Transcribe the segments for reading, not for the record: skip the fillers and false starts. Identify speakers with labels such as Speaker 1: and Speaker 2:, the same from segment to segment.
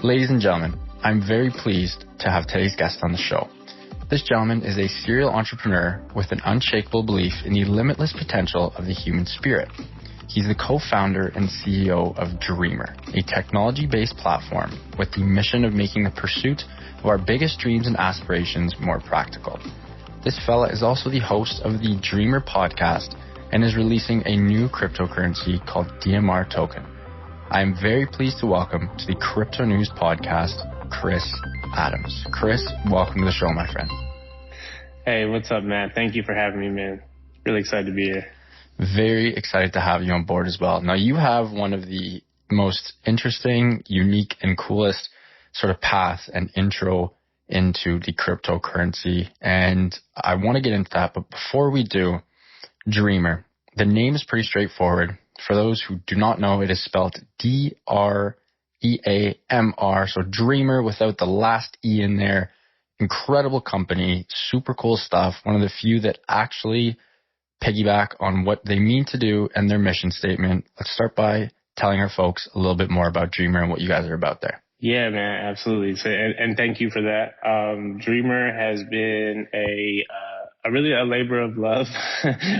Speaker 1: Ladies and gentlemen, I'm very pleased to have today's guest on the show. This gentleman is a serial entrepreneur with an unshakable belief in the limitless potential of the human spirit. He's the co-founder and CEO of Dreamr, a technology-based platform with the mission of making the pursuit of our biggest dreams and aspirations more practical. This fella is also the host of the Dreamr podcast and is releasing a new cryptocurrency called DMR token. I am very pleased to welcome to the Crypto News podcast, Chris Adams. Chris, welcome to the show, my friend.
Speaker 2: Hey, what's up, Matt? Thank you for having me, man. Really excited to be here.
Speaker 1: Very excited to have you on board as well. Now, you have one of the most interesting, unique, and coolest sort of paths and intro into the cryptocurrency, and I want to get into that. But before we do, Dreamr. The name is pretty straightforward. For those who do not know, it is spelled D-R-E-A-M-R, so Dreamr without the last E in there. Incredible company, super cool stuff. One of the few that actually piggyback on what they mean to do and their mission statement. Let's start by telling our folks a little bit more about Dreamr and what you guys are about there.
Speaker 2: Yeah, man, absolutely. So, and thank you for that. Dreamr has been a really a labor of love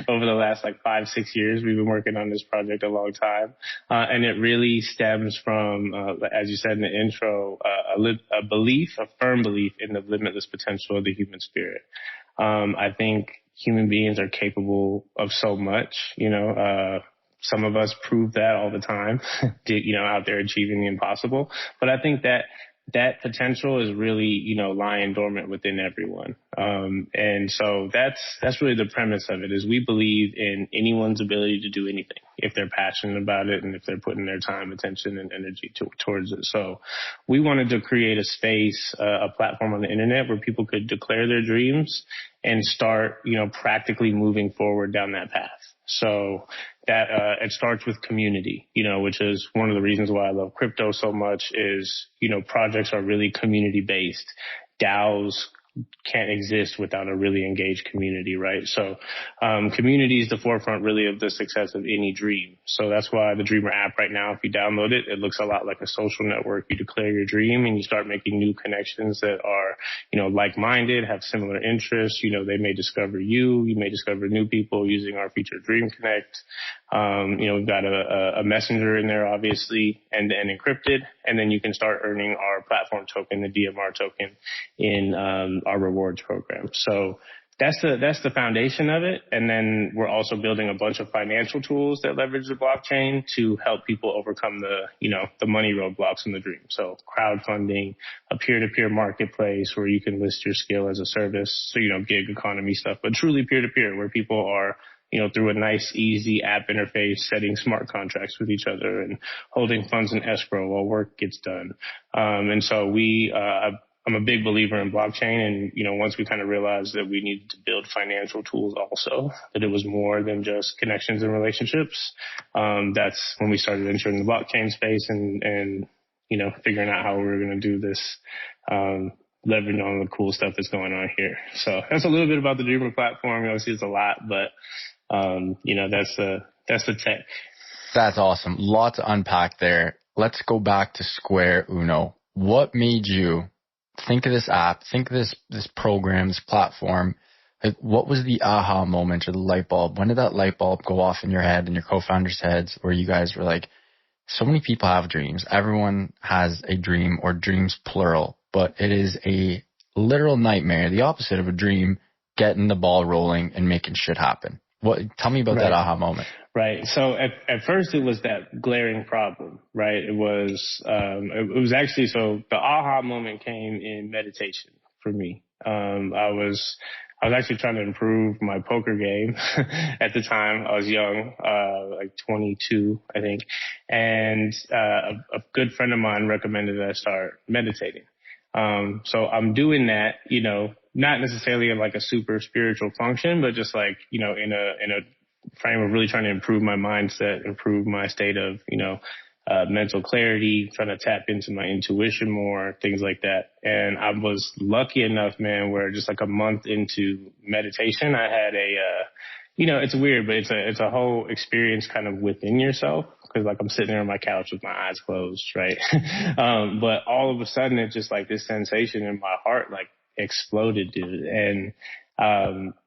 Speaker 2: over the last 5-6 years. We've been working on this project a long time. And it really stems from, as you said in the intro, a firm belief in the limitless potential of the human spirit. I think human beings are capable of so much, some of us prove that all the time, out there achieving the impossible. But I think that potential is really, lying dormant within everyone. And so that's really the premise of it, is we believe in anyone's ability to do anything if they're passionate about it and if they're putting their time, attention, and energy towards it. So we wanted to create a space, a platform on the internet where people could declare their dreams and start, practically moving forward down that path. So that it starts with community, which is one of the reasons why I love crypto so much is, projects are really community based. DAOs can't exist without a really engaged community, right? So community is the forefront really of the success of any dream. So that's why the Dreamr app right now, if you download it, it looks a lot like a social network. You declare your dream and you start making new connections that are, like-minded, have similar interests. They may discover you. You may discover new people using our feature Dream Connect. We've got a messenger in there, obviously, and encrypted. And then you can start earning our platform token, the DMR token, in our rewards program. So that's the foundation of it. And then we're also building a bunch of financial tools that leverage the blockchain to help people overcome the money roadblocks in the dream. So crowdfunding, a peer-to-peer marketplace where you can list your skill as a service. So, gig economy stuff, but truly peer-to-peer where people are, through a nice, easy app interface, setting smart contracts with each other and holding funds in escrow while work gets done. And so I'm a big believer in blockchain. And, once we kind of realized that we needed to build financial tools also, that it was more than just connections and relationships, that's when we started entering the blockchain space and figuring out how we were going to do this, leveraging on the cool stuff that's going on here. So that's a little bit about the Dreamr platform. Obviously, it's a lot, but, that's the tech.
Speaker 1: That's awesome. Lot to unpack there. Let's go back to square uno. What made you think of this app, think of this program, this platform? What was the aha moment or the light bulb? When did that light bulb go off in your head and your co-founders' heads where you guys were like, so many people have dreams. Everyone has a dream, or dreams plural, but it is a literal nightmare, the opposite of a dream, getting the ball rolling and making shit happen. Tell me about that aha moment.
Speaker 2: Right. So at first it was that glaring problem, right? It was actually, so the aha moment came in meditation for me. I was actually trying to improve my poker game at the time. I was young, 22, I think. And, a good friend of mine recommended that I start meditating. So I'm doing that, not necessarily in a super spiritual function, but just in a frame of really trying to improve my mindset, improve my state of, mental clarity, trying to tap into my intuition more, things like that. And I was lucky enough, man, where just a month into meditation, I had it's weird, but it's a whole experience kind of within yourself. Cause like I'm sitting there on my couch with my eyes closed, right? But all of a sudden it's just like this sensation in my heart, like exploded, dude. And,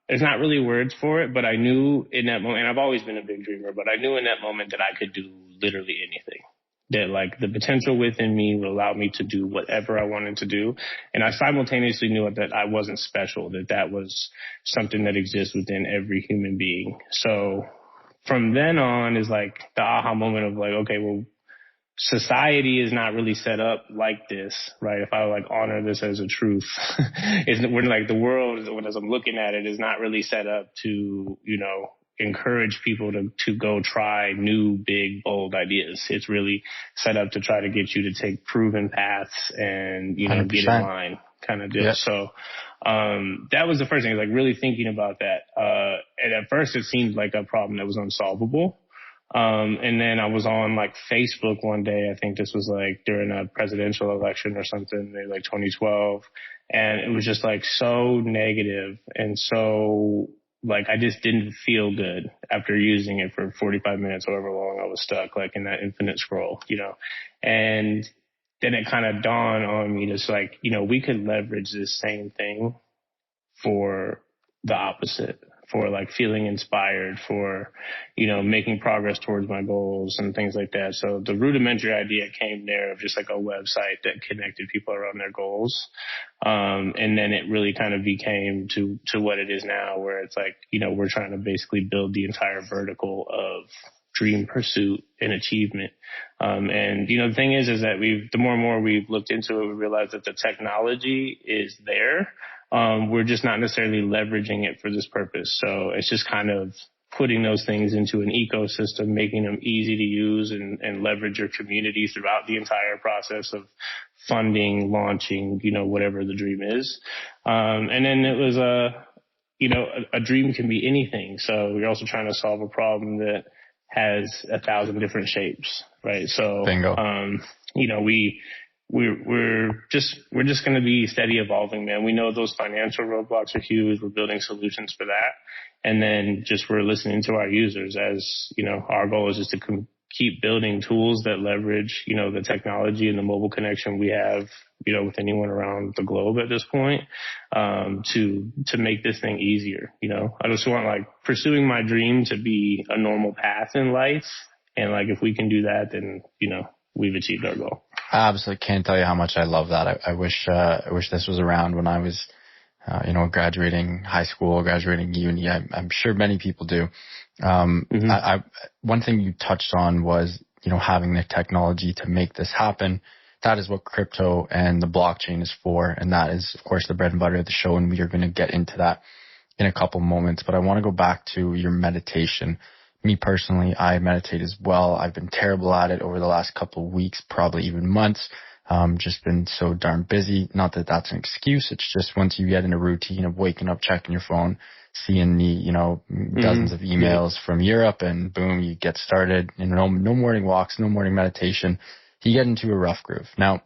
Speaker 2: there's not really words for it, but I knew in that moment, and I've always been a big dreamer, but I knew in that moment that I could do literally anything. That like the potential within me would allow me to do whatever I wanted to do. And I simultaneously knew that I wasn't special, that was something that exists within every human being. So from then on is like the aha moment of like, okay, well, society is not really set up like this, right? If I like honor this as a truth, we're like the world, as I'm looking at it, is not really set up to, encourage people to go try new, big, bold ideas. It's really set up to try to get you to take proven paths and, get in line kind of deal. Yep. So, that was the first thing, like really thinking about that. And at first it seemed like a problem that was unsolvable. And then I was on like Facebook one day. I think this was like during a presidential election or something, maybe like 2012. And it was just like so negative and so like I just didn't feel good after using it for 45 minutes, however long I was stuck, like in that infinite scroll, and then it kind of dawned on me just like, we could leverage this same thing for the opposite, for like feeling inspired, for, making progress towards my goals and things like that. So the rudimentary idea came there of just like a website that connected people around their goals. And then it really kind of became to what it is now, where it's like, we're trying to basically build the entire vertical of dream pursuit and achievement. And, the thing is that the more and more we've looked into it, we realize that the technology is there. We're just not necessarily leveraging it for this purpose. So it's just kind of putting those things into an ecosystem, making them easy to use and leverage your community throughout the entire process of funding, launching, whatever the dream is. And then it was a dream can be anything. So we're also trying to solve a problem that has 1,000 different shapes, right? So,
Speaker 1: bingo.
Speaker 2: We're just going to be steady evolving, man. We know those financial roadblocks are huge. We're building solutions for that. And then we're listening to our users as, our goal is just to keep building tools that leverage, the technology and the mobile connection we have, with anyone around the globe at this point, to make this thing easier. I just want like pursuing my dream to be a normal path in life. And like, if we can do that, then, we've achieved our goal.
Speaker 1: I absolutely can't tell you how much I love that. I wish this was around when I was, graduating high school, graduating uni. I'm sure many people do. One thing you touched on was, having the technology to make this happen. That is what crypto and the blockchain is for. And that is, of course, the bread and butter of the show. And we are going to get into that in a couple moments. But I want to go back to your meditation. Me personally, I meditate as well. I've been terrible at it over the last couple of weeks, probably even months. Just been so darn busy. Not that that's an excuse. It's just once you get in a routine of waking up, checking your phone, seeing the, dozens of emails from Europe, and boom, you get started. No morning walks, no morning meditation. You get into a rough groove. Now,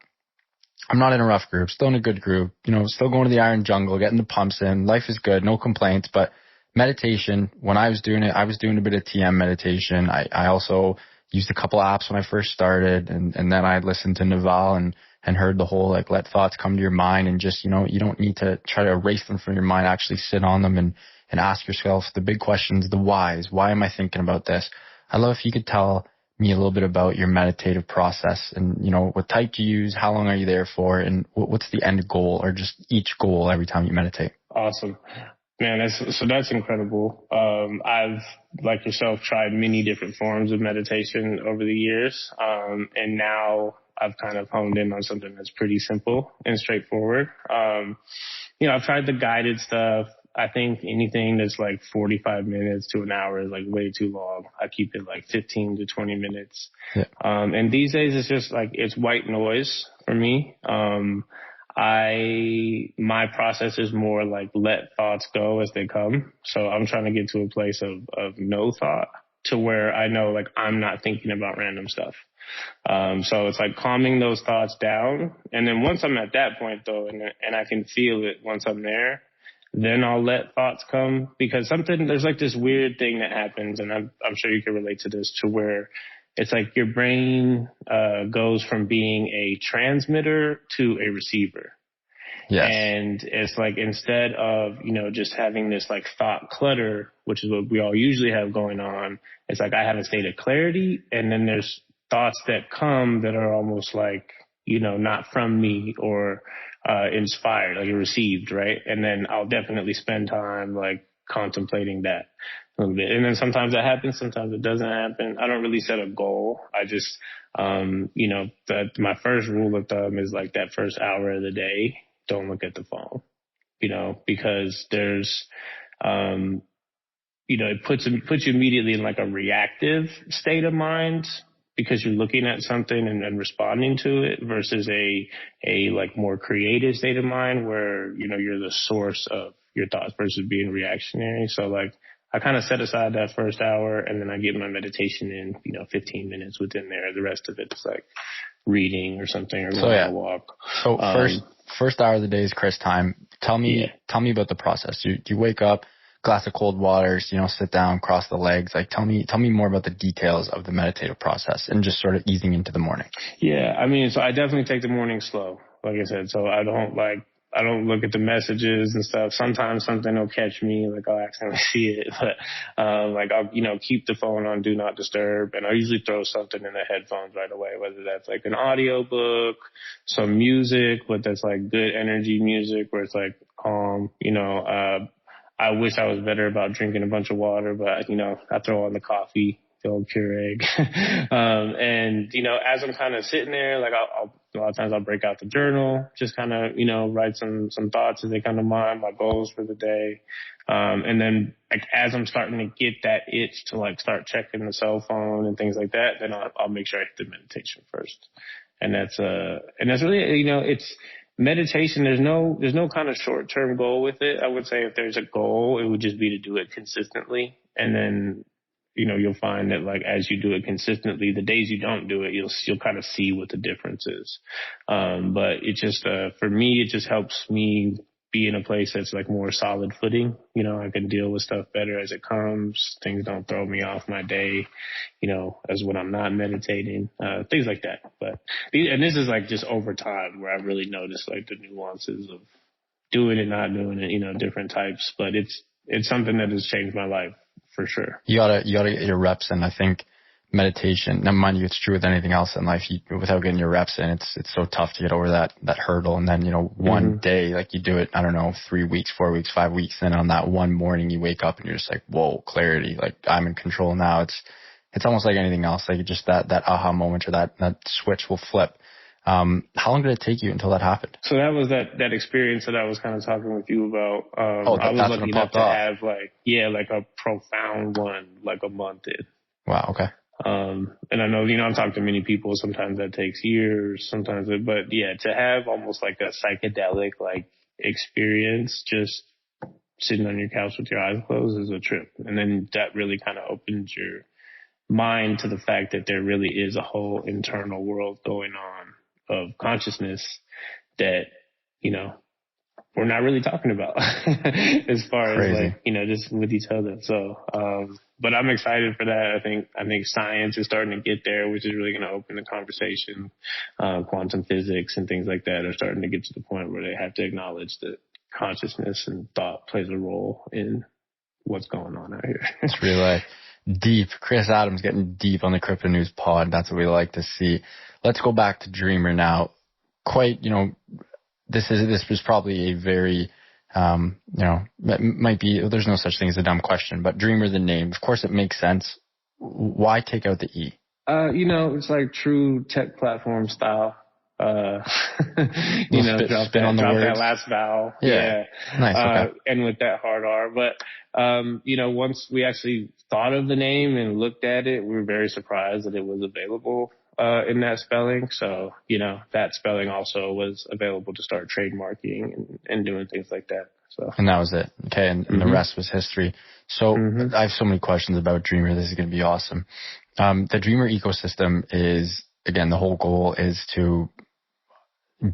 Speaker 1: I'm not in a rough groove, still in a good groove, still going to the iron jungle, getting the pumps in. Life is good, no complaints, but meditation, when I was doing it, I was doing a bit of TM meditation. I also used a couple apps when I first started, and then I listened to Naval and heard the whole, like, let thoughts come to your mind, and just, you don't need to try to erase them from your mind. Actually sit on them and ask yourself the big questions, the whys. Why am I thinking about this? I'd love if you could tell me a little bit about your meditative process and, what type do you use, how long are you there for, and what's the end goal, or just each goal every time you meditate?
Speaker 2: Awesome. Man, that's incredible. I've, like yourself, tried many different forms of meditation over the years. And now I've kind of honed in on something that's pretty simple and straightforward. I've tried the guided stuff. I think anything that's like 45 minutes to an hour is like way too long. I keep it like 15 to 20 minutes. Yeah. And these days it's just like, it's white noise for me. My process is more like let thoughts go as they come. So I'm trying to get to a place of no thought, to where I know like I'm not thinking about random stuff. So it's like calming those thoughts down. And then once I'm at that point though, and I can feel it once I'm there, then I'll let thoughts come, because there's like this weird thing that happens, and I'm sure you can relate to this, to where it's like your brain goes from being a transmitter to a receiver.
Speaker 1: Yes.
Speaker 2: And it's like, instead of, just having this like thought clutter, which is what we all usually have going on, it's like I have a state of clarity, and then there's thoughts that come that are almost like, not from me, or inspired, like received, right? And then I'll definitely spend time like contemplating that a little bit. And then sometimes that happens, sometimes it doesn't happen. I don't really set a goal. I just, my first rule of thumb is like that first hour of the day, don't look at the phone, because there's, it puts you immediately in like a reactive state of mind, because you're looking at something and responding to it, versus a like more creative state of mind where, you're the source of your thoughts versus being reactionary. So like, I kind of set aside that first hour, and then I get my meditation in, 15 minutes within there. The rest of it's like reading or something, or going on a walk.
Speaker 1: So first hour of the day is Chris time. Tell me about the process. Do you wake up, glass of cold water, sit down, cross the legs? Like, tell me more about the details of the meditative process and just sort of easing into the morning.
Speaker 2: Yeah. I mean, so I definitely take the morning slow, like I said. So I don't look at the messages and stuff. Sometimes something will catch me, like I'll accidentally see it, but like I'll, keep the phone on do not disturb, and I'll usually throw something in the headphones right away, whether that's like an audio book, some music, but that's like good energy music where it's like calm. I wish I was better about drinking a bunch of water, but I throw on the coffee, the old Keurig. And as I'm kind of sitting there, like a lot of times I'll break out the journal, just kind of, write some thoughts as they come to mind, my goals for the day. And then like, as I'm starting to get that itch to like start checking the cell phone and things like that, then I'll make sure I hit the meditation first. And that's really, it's meditation. There's no kind of short-term goal with it. I would say if there's a goal, it would just be to do it consistently. And then, you'll find that like, as you do it consistently, the days you don't do it, you'll kind of see what the difference is. But it just, for me, it just helps me be in a place that's like more solid footing. I can deal with stuff better as it comes. Things don't throw me off my day, as when I'm not meditating, things like that. And this is like just over time where I've really noticed like the nuances of doing it, not doing it, different types, but it's something that has changed my life for sure. You gotta
Speaker 1: get your reps in. I think meditation, now mind you, it's true with anything else in life, without getting your reps in, it's so tough to get over that hurdle. And then, one day, like you do it, I don't know, 3 weeks, 4 weeks, 5 weeks. And on that one morning you wake up and you're just like, whoa, clarity, like I'm in control now. It's almost like anything else. Like just that aha moment, or that switch will flip. How long did it take you until that happened?
Speaker 2: So that was that experience that I was kind of talking with you about. I was lucky enough to have like a profound one, like a month in.
Speaker 1: Wow. Okay.
Speaker 2: And I know, I'm talking to many people. Sometimes that takes years, but yeah, to have almost like a psychedelic like experience, just sitting on your couch with your eyes closed, is a trip. And then that really kind of opens your mind to the fact that there really is a whole internal world going on of consciousness that, we're not really talking about as far as like, just with each other. So, but I'm excited for that. I think science is starting to get there, which is really going to open the conversation. Quantum physics and things like that are starting to get to the point where they have to acknowledge that consciousness and thought plays a role in what's going on out here.
Speaker 1: It's really like deep. Chris Adams getting deep on the Crypto News Pod. That's what we like to see. Let's go back to Dreamr now. Quite, this was probably a very, might be, there's no such thing as a dumb question, but Dreamr, the name, of course it makes sense. Why take out the E?
Speaker 2: It's like true tech platform style. Drop that last vowel. Yeah.
Speaker 1: Nice. Okay.
Speaker 2: And with that hard R. But, once we actually thought of the name and looked at it, we were very surprised that it was available in that spelling. So, that spelling also was available to start trademarking and doing things like that. So. And
Speaker 1: that was it. Okay. And the rest was history. So I have so many questions about Dreamr. This is going to be awesome. The Dreamr ecosystem is, again, the whole goal is to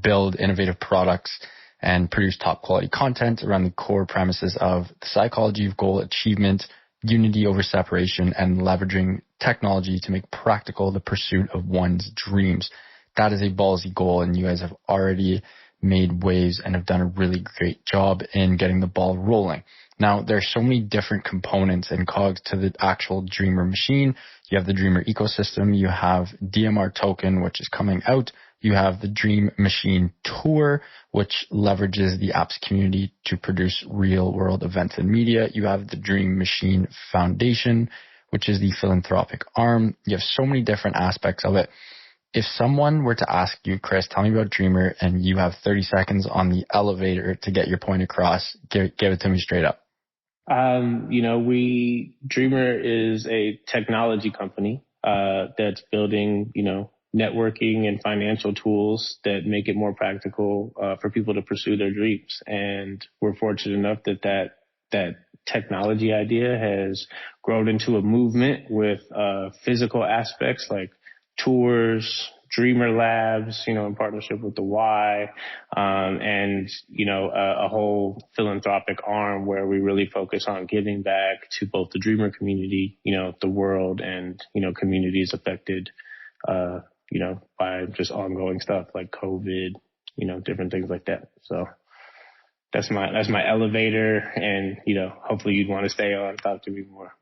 Speaker 1: build innovative products and produce top quality content around the core premises of the psychology of goal achievement, unity over separation, and leveraging technology to make practical the pursuit of one's dreams. That is a ballsy goal, and you guys have already made waves and have done a really great job in getting the ball rolling. Now, there's so many different components and cogs to the actual Dreamr machine. You have the Dreamr ecosystem, you have DMR token, which is coming out. You have the Dream Machine Tour, which leverages the app's community to produce real-world events and media. You have the Dream Machine Foundation, which is the philanthropic arm. You have so many different aspects of it. If someone were to ask you, Chris, tell me about Dreamr, and you have 30 seconds on the elevator to get your point across, give it to me straight up.
Speaker 2: Dreamr is a technology company that's building, networking and financial tools that make it more practical for people to pursue their dreams. And we're fortunate enough that technology idea has grown into a movement with physical aspects like tours, Dreamr Labs, in partnership with the Y, and a whole philanthropic arm where we really focus on giving back to both the Dreamr community, the world, and, communities affected, by just ongoing stuff like COVID, different things like that. So that's my elevator, and hopefully you'd want to stay on, talk to me more.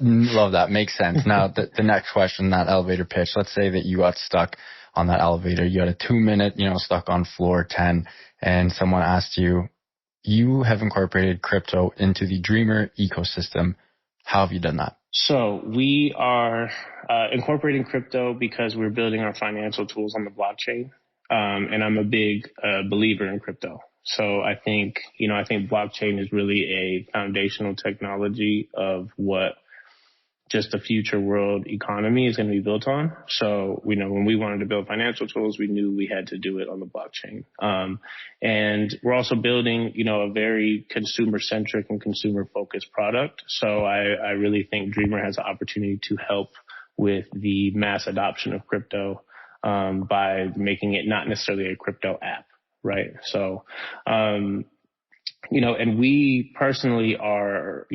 Speaker 1: Love that. Makes sense. Now the next question, that elevator pitch. Let's say that you got stuck on that elevator. You had a 2-minute, stuck on floor 10, and someone asked you, you have incorporated crypto into the Dreamr ecosystem. How have you done that?
Speaker 2: So we are incorporating crypto because we're building our financial tools on the blockchain, and I'm a big believer in crypto. So I think blockchain is really a foundational technology of what just the future world economy is going to be built on. So, when we wanted to build financial tools, we knew we had to do it on the blockchain. And we're also building, a very consumer centric and consumer focused product. So I really think Dreamr has the opportunity to help with the mass adoption of crypto, by making it not necessarily a crypto app. Right. So, and we personally are,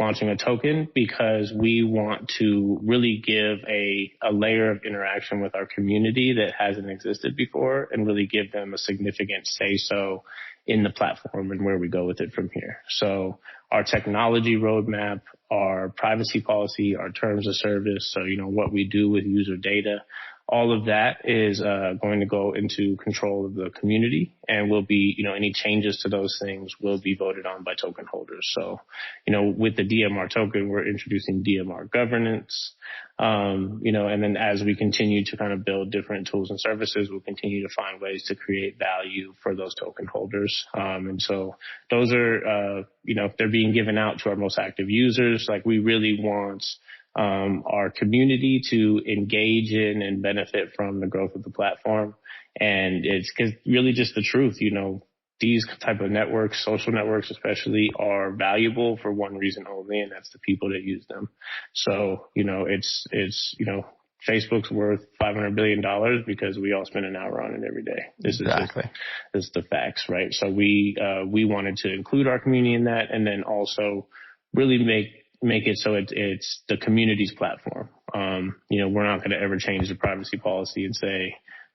Speaker 2: launching a token because we want to really give a layer of interaction with our community that hasn't existed before, and really give them a significant say-so in the platform and where we go with it from here. So our technology roadmap, our privacy policy, our terms of service, so, what we do with user data, all of that is going to go into control of the community, and will be, any changes to those things will be voted on by token holders. So, with the DMR token, we're introducing DMR governance, and then as we continue to kind of build different tools and services, we'll continue to find ways to create value for those token holders. And so those are, they're being given out to our most active users. Like, we really want our community to engage in and benefit from the growth of the platform. And it's really just the truth, these type of networks, social networks especially, are valuable for one reason only, and that's the people that use them. So, it's Facebook's worth $500 billion because we all spend an hour on it every day. This is the facts, right? So we wanted to include our community in that, and then also really make it so it's the community's platform. We're not going to ever change the privacy policy and say,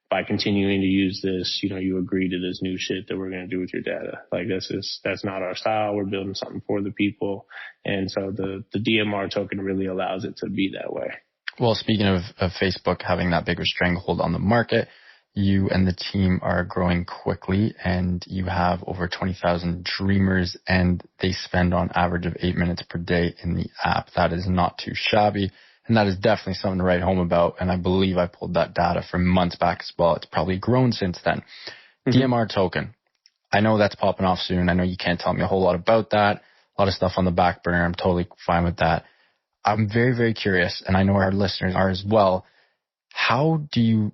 Speaker 2: by continuing to use this, you agree to this new shit that we're going to do with your data. Like, that's not our style. We're building something for the people. And so the DMR token really allows it to be that way.
Speaker 1: Well, speaking of Facebook having that bigger stranglehold on the market, you and the team are growing quickly, and you have over 20,000 Dreamers, and they spend on average of 8 minutes per day in the app. That is not too shabby, and that is definitely something to write home about. And I believe I pulled that data from months back as well. It's probably grown since then. Mm-hmm. DMR token. I know that's popping off soon. I know you can't tell me a whole lot about that. A lot of stuff on the back burner. I'm totally fine with that. I'm very, very curious, and I know our listeners are as well. How do you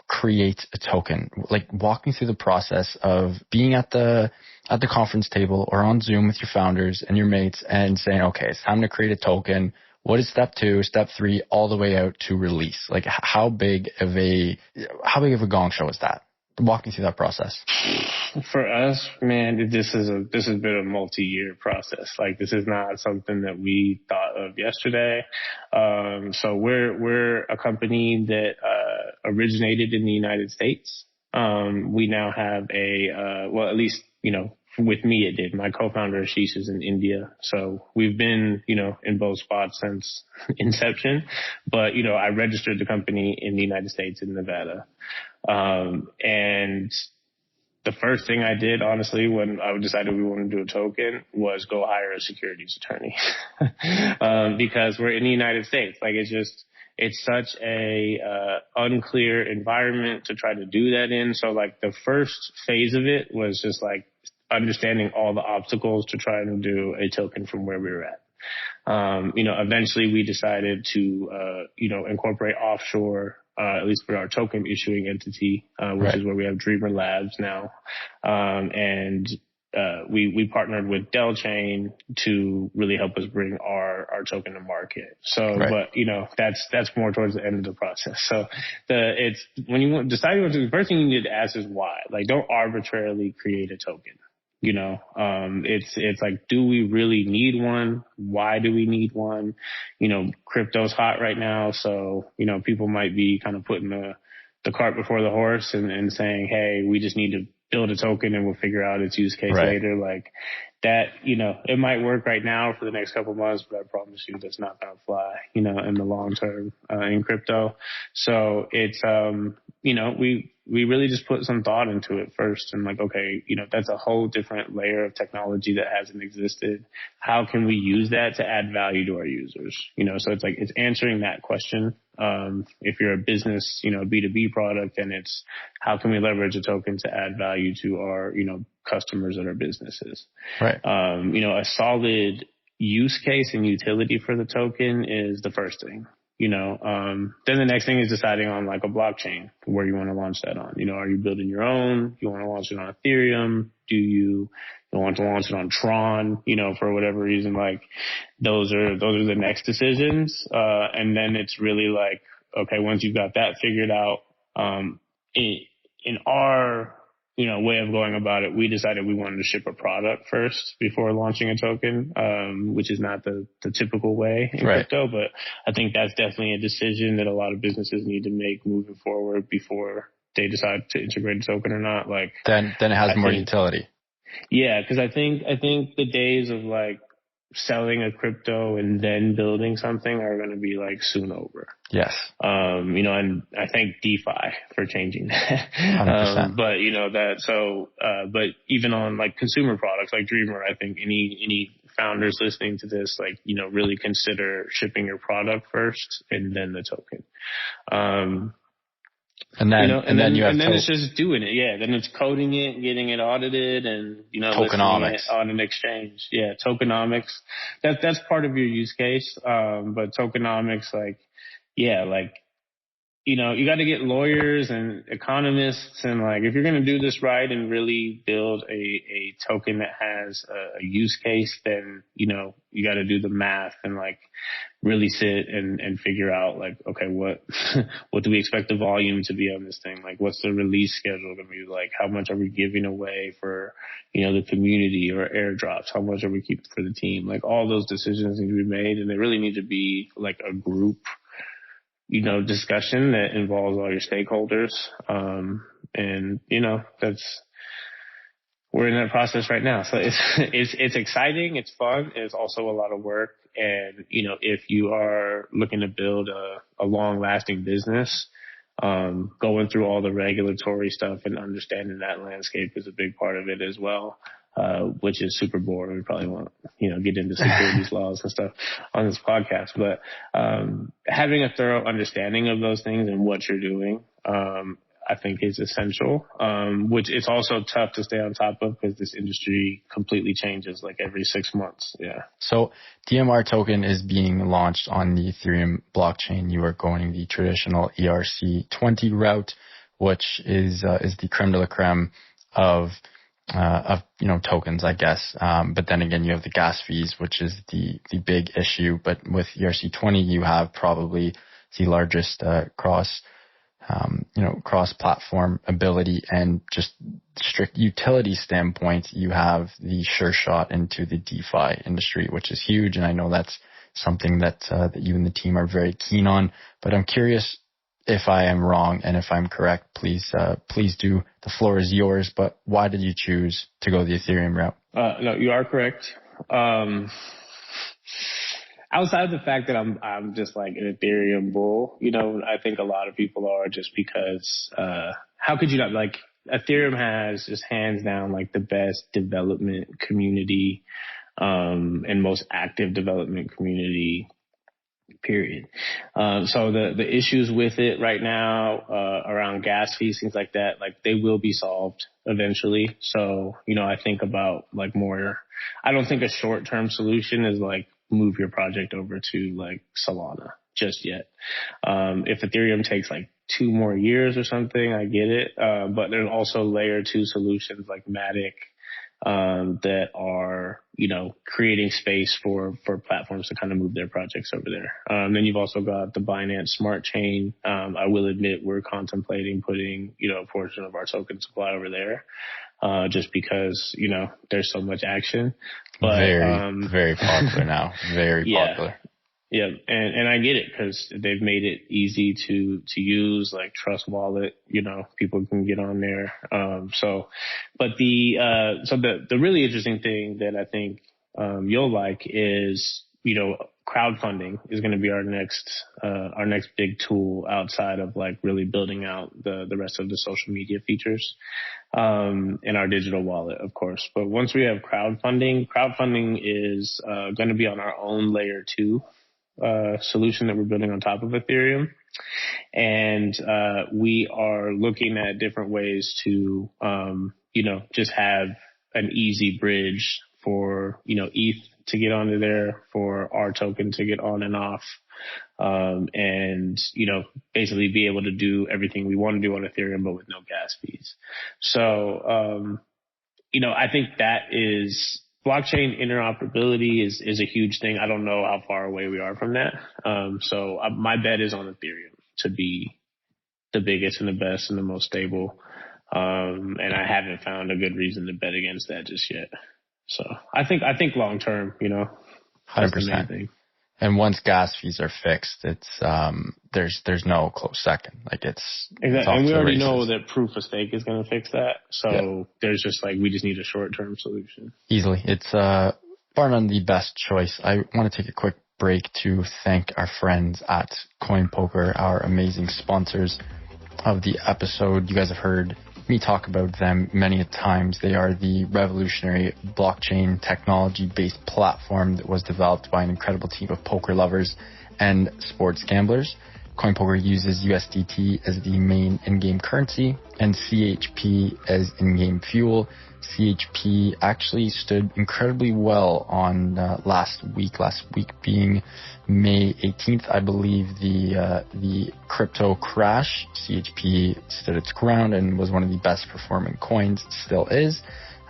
Speaker 1: create a token? Like, walk me through the process of being at the conference table or on Zoom with your founders and your mates and saying, okay, it's time to create a token. What is step 2, step 3, all the way out to release? Like, how big of a gong show is that? Walk me through that process.
Speaker 2: For us, man, this has been a multi-year process. Like, this is not something that we thought of yesterday. So we're a company that originated in the United States. We now have at least, with me it did. My co-founder Ashish is in India, so we've been, in both spots since inception. But I registered the company in the United States in Nevada, and the first thing I did, honestly, when I decided we wanted to do a token, was go hire a securities attorney. Because we're in the United States. Like, it's such a unclear environment to try to do that in. So, like, the first phase of it was just like understanding all the obstacles to try and do a token from where we were at. Eventually we decided to, incorporate offshore, at least for our token issuing entity, which is where we have Dreamr Labs now. We partnered with Delchain to really help us bring our token to market. So, but that's more towards the end of the process. So when you decide what to do, the first thing you need to ask is why. Like, don't arbitrarily create a token. It's like, do we really need one? Why do we need one? Crypto's hot right now. So, people might be kind of putting the cart before the horse and saying, hey, we just need to build a token and we'll figure out its use case later. Like that, it might work right now for the next couple of months, but I promise you that's not going to fly, in the long term, in crypto. So it's, we really just put some thought into it first and like, okay, that's a whole different layer of technology that hasn't existed. How can we use that to add value to our users? So it's like, it's answering that question. If you're a business, B2B product, then it's how can we leverage a token to add value to our, customers and our businesses. Right. A solid use case and utility for the token is the first thing. Then the next thing is deciding on like a blockchain where you want to launch that on. Are you building your own? You want to launch it on Ethereum? Do you want to launch it on Tron? For whatever reason, like those are the next decisions. And then it's really like, okay, once you've got that figured out, in our way of going about it, we decided we wanted to ship a product first before launching a token, which is not the typical way in crypto. But I think that's definitely a decision that a lot of businesses need to make moving forward before they decide to integrate a token or not. Like
Speaker 1: then it has more utility.
Speaker 2: Yeah, because I think the days of like selling a crypto and then building something are going to be like soon over.
Speaker 1: Yes.
Speaker 2: And I thank DeFi for changing that.
Speaker 1: 100%.
Speaker 2: But even on like consumer products like Dreamr, I think any founders listening to this, like, really consider shipping your product first and then the token. And then it's just doing it. Yeah. Then it's coding it, getting it audited and,
Speaker 1: tokenomics
Speaker 2: listing it on an exchange. Yeah. Tokenomics. That's part of your use case. But tokenomics, you got to get lawyers and economists and like, if you're going to do this right and really build a token that has a use case, then, you got to do the math and like really sit and figure out like, okay, what do we expect the volume to be on this thing? Like, what's the release schedule going to be like? How much are we giving away for, the community or airdrops? How much are we keeping for the team? Like all those decisions need to be made and they really need to be like a group discussion that involves all your stakeholders. We're in that process right now. So it's exciting. It's fun. It's also a lot of work. And, if you are looking to build a long lasting business, going through all the regulatory stuff and understanding that landscape is a big part of it as well. Which is super boring. We probably won't, get into securities laws and stuff on this podcast, but, having a thorough understanding of those things and what you're doing, I think is essential, which it's also tough to stay on top of because this industry completely changes like every 6 months. Yeah.
Speaker 1: So DMR token is being launched on the Ethereum blockchain. You are going the traditional ERC20 route, which is the creme de la creme of tokens, I guess. But then again, you have the gas fees, which is the big issue. But with ERC20, you have probably the largest cross cross-platform ability and just strict utility standpoint, you have the sure shot into the DeFi industry, which is huge. And I know that's something that you and the team are very keen on. But I'm curious if I am wrong, and if I'm correct, please do. The floor is yours. But why did you choose to go the Ethereum route?
Speaker 2: No, you are correct. Outside of the fact that I'm just like an Ethereum bull, I think a lot of people are, just because how could you not, like, Ethereum has just hands down like the best development community and most active development community, period. So the issues with it right now around gas fees, things like that, like they will be solved eventually. So, I think about like more, I don't think a short-term solution is like move your project over to like Solana just yet. If Ethereum takes like 2 more years or something, I get it. But there's also layer 2 solutions like Matic that are, creating space for platforms to kind of move their projects over there. Then you've also got the Binance Smart Chain. I will admit we're contemplating putting, a portion of our token supply over there, just because, there's so much action. But,
Speaker 1: very popular now. Very popular.
Speaker 2: Yeah. And I get it, because they've made it easy to use, like Trust Wallet, people can get on there. But the really interesting thing that I think, you'll like is, crowdfunding is going to be our next big tool outside of like really building out the rest of the social media features, in our digital wallet, of course. But once we have crowdfunding is, going to be on our own layer 2 solution that we're building on top of Ethereum. And we are looking at different ways to, just have an easy bridge for, ETH to get onto there, for our token to get on and off, and, basically be able to do everything we want to do on Ethereum, but with no gas fees. So, I think that is, blockchain interoperability is a huge thing. I don't know how far away we are from that. So my bet is on Ethereum to be the biggest and the best and the most stable. And I haven't found a good reason to bet against that just yet. So I think long term,
Speaker 1: 100%. And once gas fees are fixed, it's there's no close second. Like it's
Speaker 2: exactly, and we already know that proof of stake is going to fix that. So there's just like, we just need a short term solution.
Speaker 1: Easily, it's bar none the best choice. I want to take a quick break to thank our friends at Coin Poker, our amazing sponsors of the episode. You guys have heard me talk about them many a times. They are the revolutionary blockchain technology-based platform that was developed by an incredible team of poker lovers and sports gamblers. CoinPoker uses USDT as the main in-game currency and CHP as in-game fuel. CHP actually stood incredibly well on last week being May 18th, I believe. The crypto crash, CHP stood its ground and was one of the best performing coins, still is.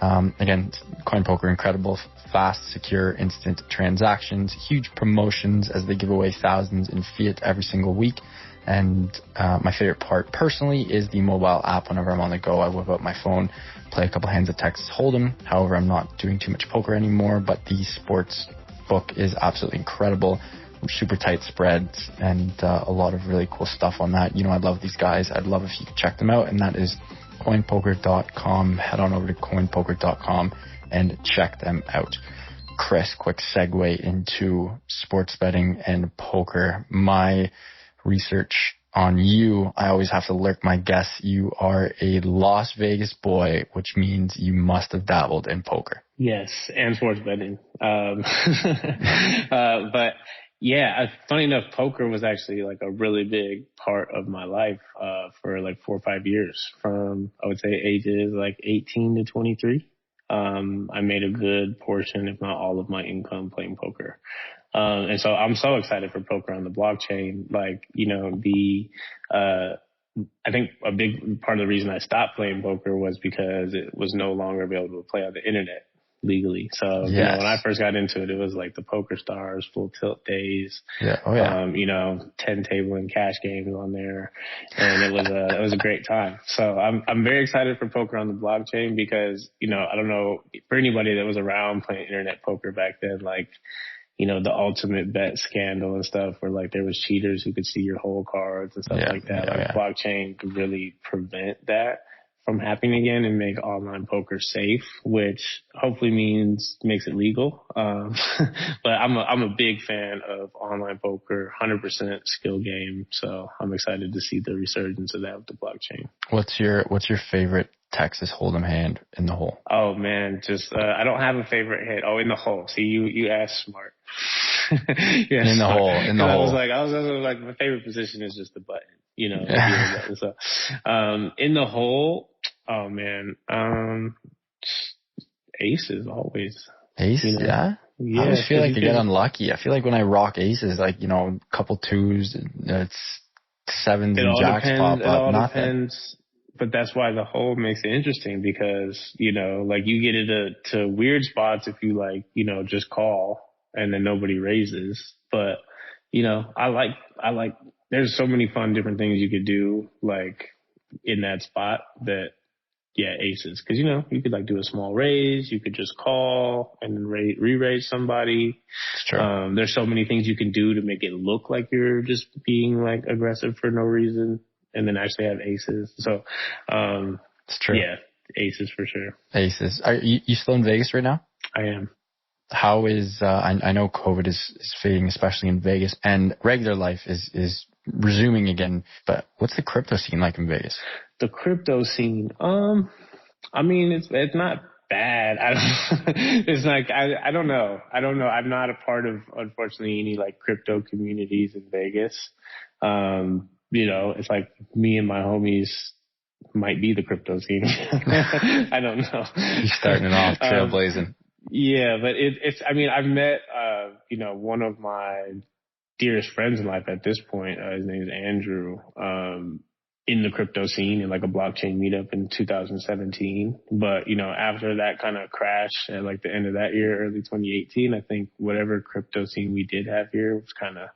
Speaker 1: Again, CoinPoker, incredible, fast, secure, instant transactions, huge promotions as they give away thousands in fiat every single week. And my favorite part personally is the mobile app. Whenever I'm on the go, I whip out my phone, play a couple hands of Texas Hold'em. However, I'm not doing too much poker anymore, but the sports book is absolutely incredible. Super tight spreads and a lot of really cool stuff on that. I love these guys. I'd love if you could check them out, and that is coinpoker.com. Head on over to coinpoker.com and check them out. Chris, quick segue into sports betting and poker. My research on you, I always have to lurk my guess. You are a Las Vegas boy, which means you must have dabbled in poker.
Speaker 2: Yes, and sports betting. But yeah, funny enough, poker was actually like a really big part of my life for like 4 or 5 years, from I would say ages like 18 to 23. I made a good portion, if not all, of my income playing poker. And so I'm so excited for poker on the blockchain. Like, I think a big part of the reason I stopped playing poker was because it was no longer available to play on the internet. legally. So,
Speaker 1: Yes.
Speaker 2: you know, when I first got into it, it was like the Poker Stars, Full Tilt days.
Speaker 1: Yeah. Oh yeah.
Speaker 2: You know, 10 table and cash games on there. And it was a great time. So I'm very excited for poker on the blockchain because, you know, I don't know, for anybody that was around playing internet poker back then, like, you know, the ultimate bet scandal and stuff where like there was cheaters who could see your whole cards and stuff like that. Blockchain could really prevent that from happening again and make online poker safe, which hopefully makes it legal. But I'm a big fan of online poker, 100% skill game. So I'm excited to see the resurgence of that with the blockchain.
Speaker 1: What's your favorite Texas Hold'em hand in the hole?
Speaker 2: Oh man, just I don't have a favorite hand. Oh, in the hole. See, you asked smart. Yeah,
Speaker 1: in the hole.
Speaker 2: I was like, my favorite position is just the button. You know.
Speaker 1: Yeah.
Speaker 2: So, in the hole. Oh man, aces always.
Speaker 1: Aces, you know? Yeah. I always feel like I get unlucky. I feel like when I rock aces, like, you know, a couple twos, it's sevens and jacks pop up.
Speaker 2: It all depends. But that's why the hole makes it interesting because, you know, like you get into weird spots if you like, you know, just call and then nobody raises. But, you know, I like, there's so many fun different things you could do like in that spot that, yeah, aces. Cause you know, you could like do a small raise, you could just call and then re-raise somebody.
Speaker 1: It's true.
Speaker 2: There's so many things you can do to make it look like you're just being like aggressive for no reason. And then actually have aces. So,
Speaker 1: it's true.
Speaker 2: Yeah, aces for sure.
Speaker 1: Aces. Are you still in Vegas right now?
Speaker 2: I am.
Speaker 1: How is, I know COVID is fading, especially in Vegas, and regular life is resuming again, but what's the crypto scene like in Vegas?
Speaker 2: The crypto scene, I mean, it's not bad. It's like, I don't know. I'm not a part of, unfortunately, any like crypto communities in Vegas. You know, it's like me and my homies might be the crypto scene. I don't know.
Speaker 1: You're starting it off trailblazing.
Speaker 2: Yeah, but I mean, I've met, you know, one of my dearest friends in life at this point, his name is Andrew, in the crypto scene in like a blockchain meetup in 2017. But, you know, after that kind of crash at like the end of that year, early 2018, I think whatever crypto scene we did have here was kind of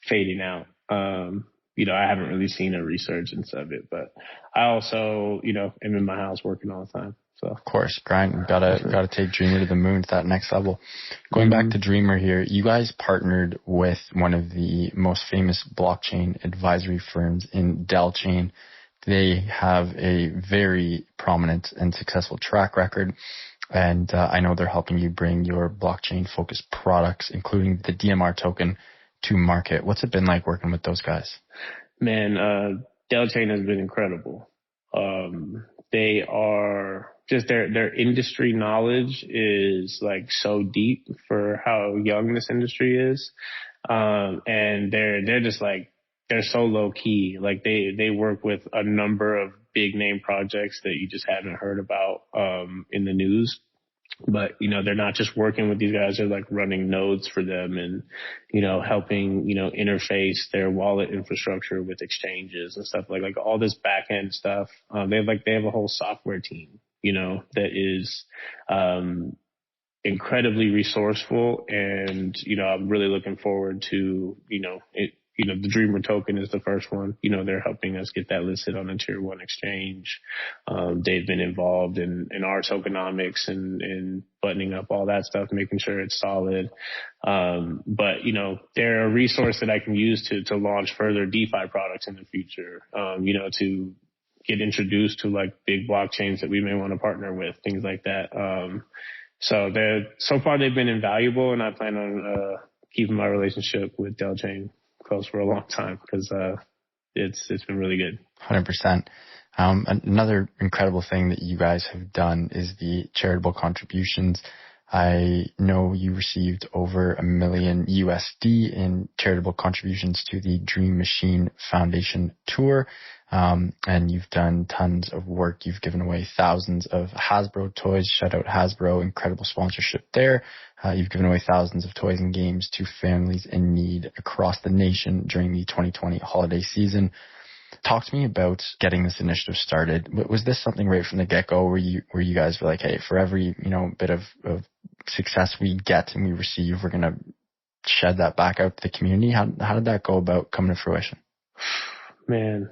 Speaker 2: fading out. You know, I haven't really seen a resurgence of it, but I also, you know, am in my house working all the time. So
Speaker 1: of course, grind. Gotta take Dreamr to the moon to that next level. Going back to Dreamr here, you guys partnered with one of the most famous blockchain advisory firms in Delchain. They have a very prominent and successful track record. And I know they're helping you bring your blockchain-focused products, including the DMR token, to market. What's it been like working with those guys?
Speaker 2: Man, Delchain has been incredible. They are just their industry knowledge is like so deep for how young this industry is. And they're just like, they're so low key. Like they work with a number of big name projects that you just haven't heard about, in the news. But, you know, they're not just working with these guys. They're like running nodes for them and, you know, helping, you know, interface their wallet infrastructure with exchanges and stuff like all this back end stuff. They have a whole software team, you know, that is, incredibly resourceful. And, you know, I'm really looking forward to, the Dreamr token is the first one. You know, they're helping us get that listed on a tier 1 exchange. They've been involved in our tokenomics and buttoning up all that stuff, making sure it's solid. But, you know, they're a resource that I can use to launch further DeFi products in the future, you know, to get introduced to like big blockchains that we may want to partner with, things like that. So far they've been invaluable, and I plan on, keeping my relationship with Delchain close for a long time because it's been really good.
Speaker 1: 100%. Another incredible thing that you guys have done is the charitable contributions. I know you received over $1 million USD in charitable contributions to the Dream Machine Foundation tour. And you've done tons of work. You've given away thousands of Hasbro toys. Shout out Hasbro, incredible sponsorship there. You've given away thousands of toys and games to families in need across the nation during the 2020 holiday season. Talk to me about getting this initiative started. Was this something right from the get-go where you guys were like, hey, for every, bit of success we get and we receive, we're going to shed that back out to the community? How did that go about coming to fruition?
Speaker 2: Man,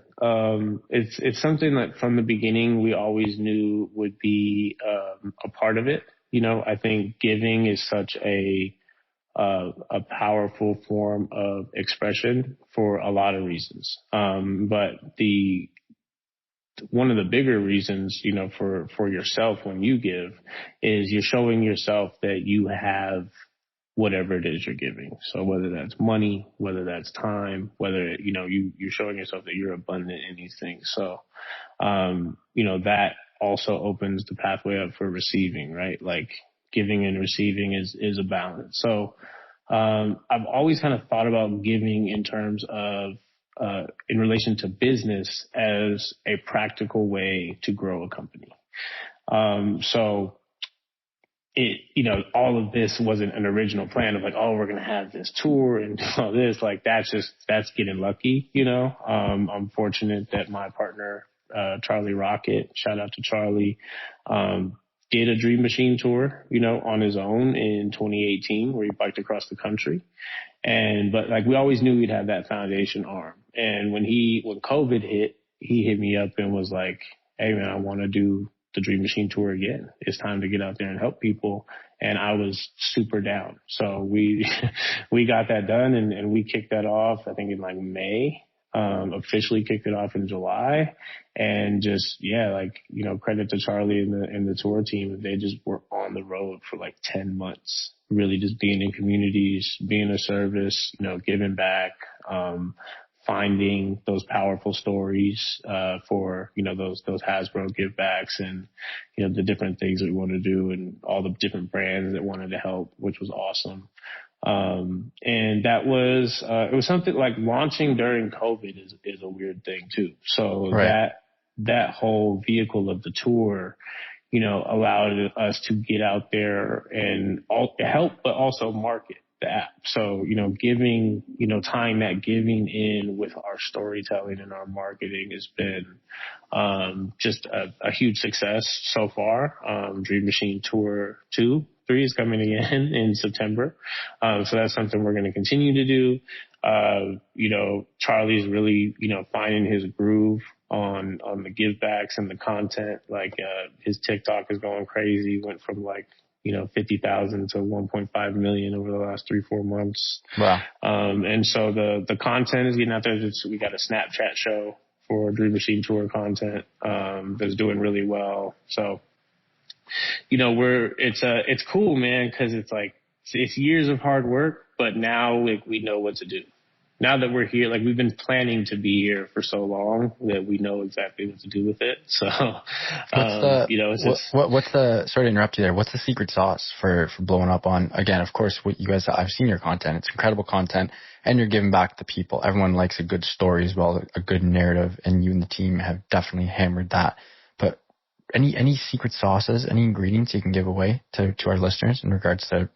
Speaker 2: it's something that from the beginning we always knew would be a part of it. I think giving is such a powerful form of expression for a lot of reasons. But one of the bigger reasons, for yourself when you give is you're showing yourself that you have whatever it is you're giving. So whether that's money, whether that's time, whether, you're showing yourself that you're abundant in these things. So, that also opens the pathway up for receiving, right? Like giving and receiving is a balance. So, I've always kind of thought about giving in terms of, in relation to business as a practical way to grow a company. So all of this wasn't an original plan of like, oh, we're going to have this tour and do all this. Like, that's getting lucky, I'm fortunate that my partner, Charlie Rocket, shout out to Charlie, did a Dream Machine tour, on his own in 2018 where he biked across the country. But like, we always knew we'd have that foundation arm. And when COVID hit, he hit me up and was like, hey man, I want to do the Dream Machine tour again. It's time to get out there and help people. And I was super down. So we got that done and we kicked that off, I think in like May, officially kicked it off in July. And just, credit to Charlie and the tour team. They just were on the road for like 10 months, really just being in communities, being a service, giving back, finding those powerful stories, for, those Hasbro give backs and, the different things that we want to do and all the different brands that wanted to help, which was awesome. And that was, it was something like launching during COVID is a weird thing too. So right. that whole vehicle of the tour, allowed us to get out there and help, but also market the app. So, giving, tying that giving in with our storytelling and our marketing has been, just a huge success so far. Dream Machine Tour 2, 3 is coming again in September. So that's something we're going to continue to do. Charlie's really, finding his groove on the give backs and the content. Like, his TikTok is going crazy. Went from like, 50,000 to 1.5 million over the last 3-4 months. Wow. And so the content is getting out there. We got a Snapchat show for Dream Machine Tour content, that's doing really well. So, it's cool, man, cause it's like, it's years of hard work, but now we know what to do. Now that we're here, like we've been planning to be here for so long that we know exactly what to do with it. So,
Speaker 1: what's the, sorry to interrupt you there. What's the secret sauce for blowing up on, again, of course, what you guys, I've seen your content. It's incredible content and you're giving back to people. Everyone likes a good story as well, a good narrative, and you and the team have definitely hammered that. But any secret sauces, any ingredients you can give away to our listeners in regards to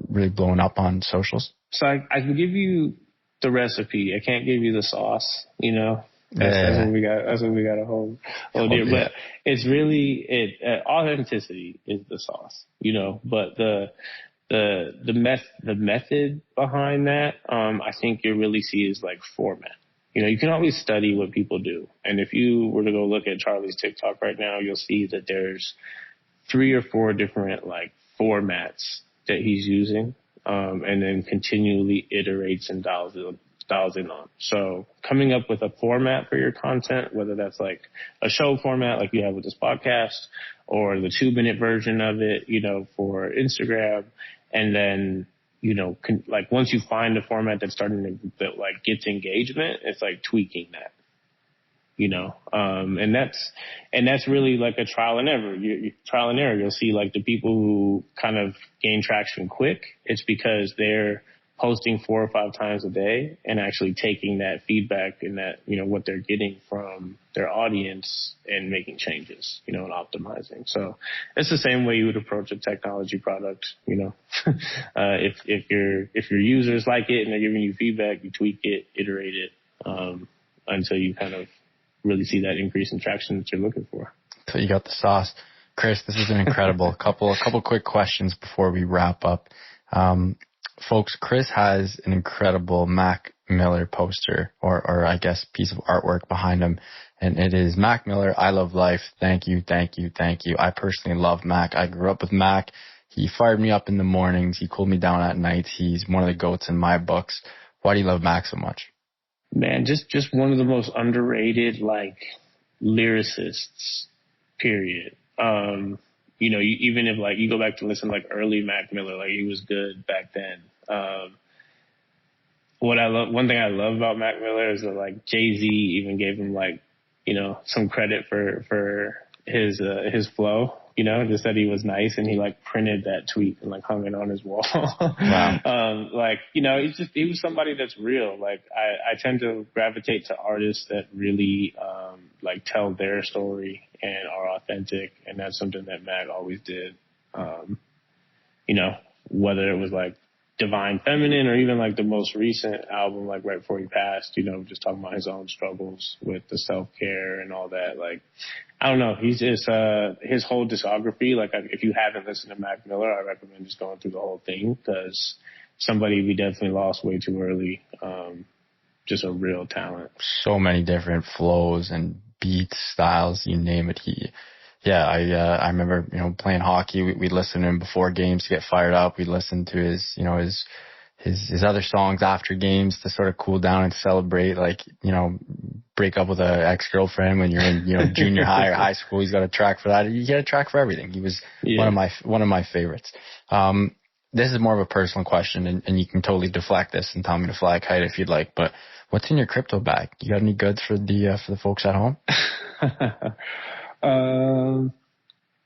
Speaker 1: really blowing up on socials? So
Speaker 2: I can give you the recipe. I can't give you the sauce, That's what we got. That's what we got to hold dear. Yeah. But it's really authenticity is the sauce, But the method behind that, I think you really see is like format. You can always study what people do, and if you were to go look at Charlie's TikTok right now, you'll see that there's 3 or 4 different like formats that he's using. And then continually iterates and dials in on. So coming up with a format for your content, whether that's like a show format like you have with this podcast or the 2-minute version of it, for Instagram. And then, like once you find a format that's starting that like gets engagement, it's like tweaking that. And that's really like a trial and error. Trial and error. You'll see like the people who kind of gain traction quick. It's because they're posting 4 or 5 times a day and actually taking that feedback and that, what they're getting from their audience and making changes, and optimizing. So it's the same way you would approach a technology product. If your users like it and they're giving you feedback, you tweak it, iterate it, until you kind of really see that increase in traction that you're looking for.
Speaker 1: So you got the sauce. Chris, this has been incredible. couple quick questions before we wrap up. Folks, Chris has an incredible Mac Miller poster or I guess piece of artwork behind him. And it is Mac Miller, I love life. Thank you, thank you, thank you. I personally love Mac. I grew up with Mac. He fired me up in the mornings. He cooled me down at night. He's one of the GOATs in my books. Why do you love Mac so much?
Speaker 2: Man, just one of the most underrated, like, lyricists, period. Even if, like, you go back to listen to, like, early Mac Miller, like, he was good back then. One thing I love about Mac Miller is that, like, Jay-Z even gave him, like, some credit for his flow, just that he was nice, and he, like, printed that tweet and, like, hung it on his wall.
Speaker 1: Wow.
Speaker 2: He was somebody that's real. Like, I tend to gravitate to artists that really, like, tell their story and are authentic. And that's something that Mac always did. Whether it was, like, Divine Feminine or even, like, the most recent album, like, right before he passed, just talking about his own struggles with the self-care and all that. Like, I don't know. He's just, his whole discography, like, if you haven't listened to Mac Miller, I recommend just going through the whole thing, because somebody we definitely lost way too early. Just a real talent.
Speaker 1: So many different flows and beats, styles, you name it. I remember, playing hockey. We'd listen to him before games to get fired up. We'd listen to his other songs after games to sort of cool down and celebrate, like, break up with an ex-girlfriend when you're in, junior high or high school. He's got a track for that. He had a track for everything. He was one of my favorites. This is more of a personal question, and you can totally deflect this and tell me to fly a kite if you'd like, but what's in your crypto bag? You got any goods for the folks at home?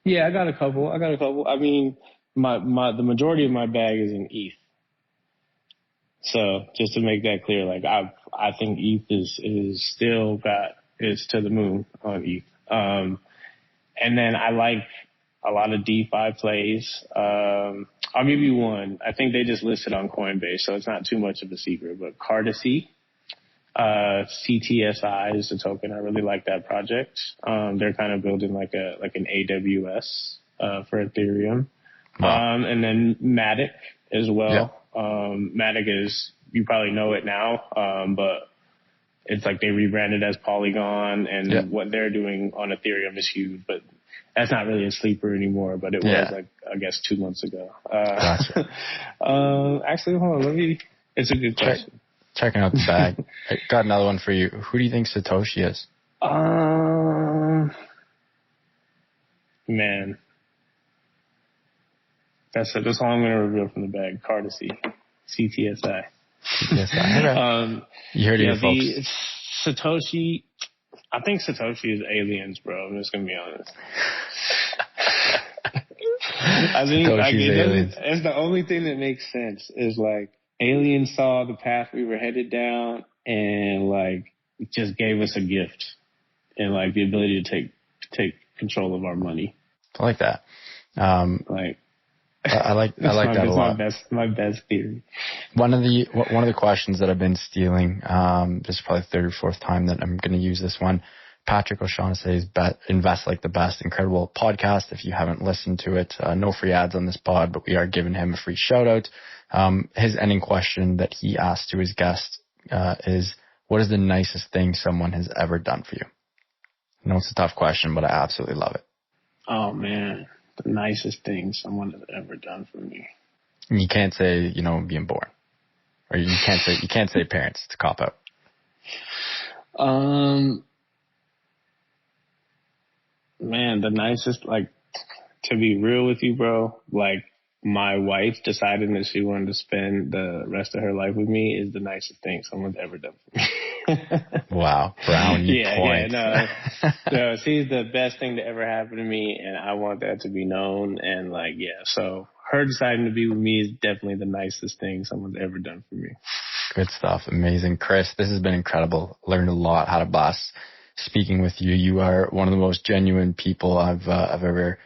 Speaker 2: Yeah, I got a couple. I mean, the majority of my bag is in ETH. So just to make that clear, like, I think ETH is still is to the moon on ETH. And then I like a lot of DeFi plays. I'll give you one. I think they just listed on Coinbase, so it's not too much of a secret, but Cardacy. CTSI is the token. I really like that project. They're kind of building like an AWS for Ethereum. Wow. And then Matic as well. Yeah. Matic is, you probably know it now, but it's like they rebranded as Polygon, and what they're doing on Ethereum is huge, but that's not really a sleeper anymore, but it was, like, I guess 2 months ago.
Speaker 1: Gotcha.
Speaker 2: Actually, hold on, it's a good question.
Speaker 1: Checking out the bag. I got another one for you. Who do you think Satoshi is?
Speaker 2: Man. That's all I'm going to reveal from the bag. Cardacy. CTSI.
Speaker 1: CTSI. You heard it, folks.
Speaker 2: Satoshi, I think Satoshi is aliens, bro. I'm just going to be honest. I think it's the only thing that makes sense is, like, aliens saw the path we were headed down and, like, just gave us a gift and, like, the ability to take control of our money.
Speaker 1: I like that. I like that a lot.
Speaker 2: My best theory.
Speaker 1: One of the questions that I've been stealing, this is probably the third or fourth time that I'm going to use this one. Patrick O'Shaughnessy's Invest Like the Best, incredible podcast. If you haven't listened to it, no free ads on this pod, but we are giving him a free shout out. His ending question that he asked to his guest is, what is the nicest thing someone has ever done for you? I know it's a tough question, but I absolutely love it.
Speaker 2: Oh, man. The nicest thing someone has ever done for me.
Speaker 1: And you can't say, being born. Or you can't say parents. It's a cop-out.
Speaker 2: Man, the nicest, like, to be real with you, bro, like, my wife deciding that she wanted to spend the rest of her life with me is the nicest thing someone's ever done for me.
Speaker 1: Wow. Brownie point.
Speaker 2: So she's the best thing to ever happen to me, and I want that to be known. And, like, so her deciding to be with me is definitely the nicest thing someone's ever done for me.
Speaker 1: Good stuff. Amazing. Chris, this has been incredible. Learned a lot. Had a blast speaking with you. You are one of the most genuine people I've ever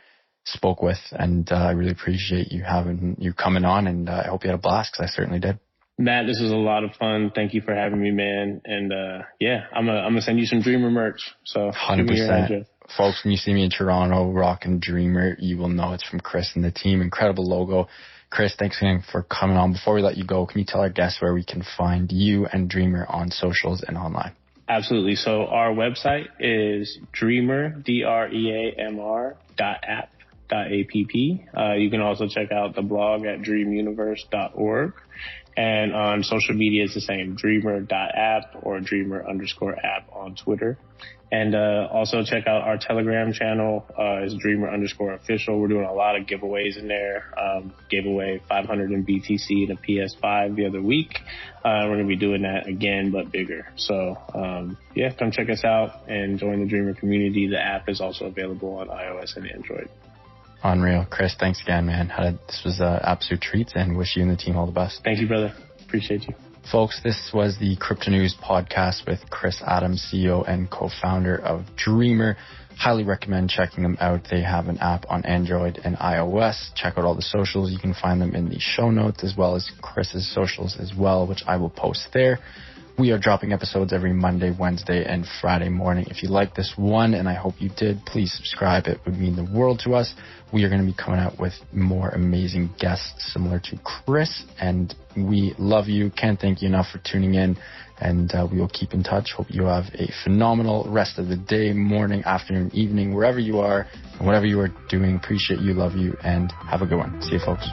Speaker 1: spoke with, and I really appreciate you coming on, and I hope you had a blast, because I certainly did.
Speaker 2: Matt, this was a lot of fun. Thank you for having me, man. And yeah, I'm gonna send you some Dreamr merch. So
Speaker 1: 100%. Folks, when you see me in Toronto rocking Dreamr, you will know it's from Chris and the team. Incredible logo. Chris, thanks again for coming on. Before we let you go, can you tell our guests where we can find you and Dreamr on socials and online?
Speaker 2: Absolutely. So our website is Dreamr, DREAMR.app. You can also check out the blog at dreamuniverse.org. And on social media, it's the same, dreamr.app or dreamr_app on Twitter. And also check out our Telegram channel, is dreamr_official. We're doing a lot of giveaways in there. Gave away 500 in BTC and a PS5 the other week. We're going to be doing that again, but bigger. So, yeah, come check us out and join the Dreamr community. The app is also available on iOS and Android.
Speaker 1: Unreal. Chris, thanks again, man. This was an absolute treat, and wish you and the team all the best.
Speaker 2: Thank you, brother. Appreciate you.
Speaker 1: Folks, this was the Crypto News podcast with Chris Adams, CEO and co-founder of Dreamr. Highly recommend checking them out. They have an app on Android and iOS. Check out all the socials. You can find them in the show notes, as well as Chris's socials as well, which I will post there. We are dropping episodes every Monday, Wednesday, and Friday morning. If you like this one, and I hope you did, please subscribe. It would mean the world to us. We are going to be coming out with more amazing guests similar to Chris, and we love you. Can't thank you enough for tuning in, and we will keep in touch. Hope you have a phenomenal rest of the day, morning, afternoon, evening, wherever you are, and whatever you are doing. Appreciate you, love you, and have a good one. See you, folks.